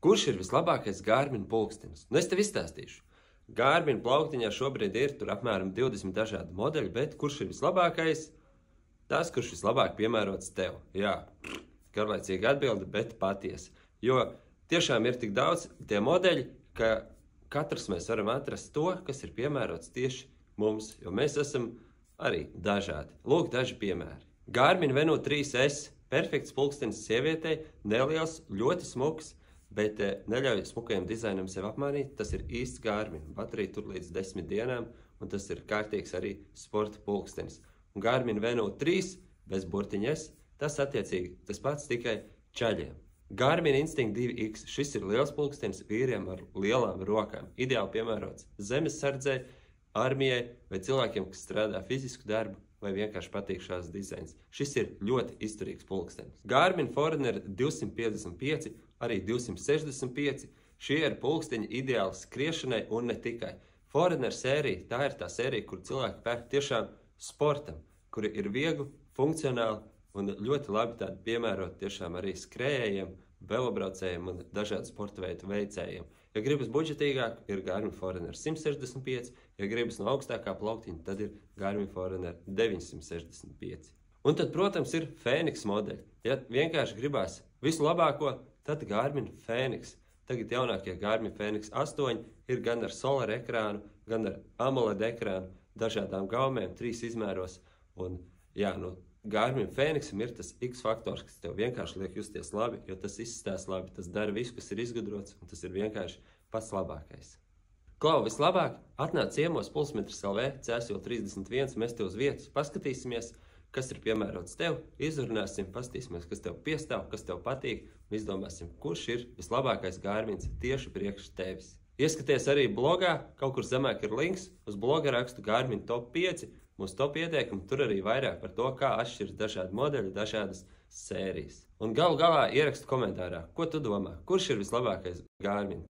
Kurš ir vislabākais Garmin pulkstenis? Nu, es tev izstāstīšu. Garmin plauktiņā šobrīd ir tur apmēram 20 dažādi modeļi, bet kurš ir vislabākais? Tas, kurš vislabāk piemērots tev. Jā, garlaicīga atbilde, bet patiesa. Jo tiešām ir tik daudz tie modeļi, ka katrs mēs varam atrast to, kas ir piemērots tieši mums, jo mēs esam arī dažādi. Lūk, daži piemēri. Garmin Venu 3S, perfekts pulkstenis sievietei, neliels, ļoti smuks, bet neļauj smukajam dizainam sev apmānīt. Tas ir īsts Garmin. Baterija tur līdz 10 dienām, un tas ir kārtīgs arī sporta pulkstenis. Un Garmin Venu 3 bez burtiņas, tas attiecīgi tas pats tikai čaļiem. Garmin Instinct 2X, šis ir liels pulkstenis vīriem ar lielām rokām. Ideāli piemērots zemesardzei, armijai vai cilvēkiem, kas strādā fizisku darbu vai vienkārši patīk šāds dizains. Šis ir ļoti izturīgs pulkstenis. Garmin Forerunner 255, arī 265. Šie ir pulksteņi ideāli skriešanai un ne tikai. Forerunner sērija, tā ir tā sērija, kur cilvēki pērk tiešām sportam, kuri ir viegli, funkcionāli un ļoti labi tādi piemērot tiešām arī skrējējiem, velobraucējiem un dažādu sporta veidu veicējiem. Ja gribas budžetīgāk, ir Garmin Forerunner 165, ja gribas no augstākā plauktiņa, tad ir Garmin Forerunner 965. Un tad, protams, ir Fēniks modeļi. Ja vienkārši gribās visu labāko, tad Garmin Fēniks. Tagad jaunākie Garmin Fēniks 8 ir gan ar Solar ekrānu, gan ar AMOLED ekrānu, dažādām gaumēm, 3 izmēros. Un jā, Garmin Fēniksam ir tas X faktors, kas tev vienkārši liek justies labi, jo tas izstāsta labi, tas dara visu, kas ir izgudrots, un tas ir vienkārši pats labākais. Klau, vislabāk atnāc ciemos Pulsmetrs LV, CSO 31, mēs tev uz vietas paskatīsimies, kas ir piemērots tev, izrunāsim, paskatīsimies, kas tev piestāv, kas tev patīk, un izdomāsim, kurš ir vislabākais Garmins tieši priekš tevis. Ieskaties arī blogā, kaut kur zemāk ir links uz bloga rakstu Garmin Top 5, mūsu top ieteikumi, tur arī vairāk par to, kā atšķiras dažādi modeļi, dažādas sērijas. Un galu galā ierakstu komentārā, ko tu domā, kurš ir vislabākais Garmin?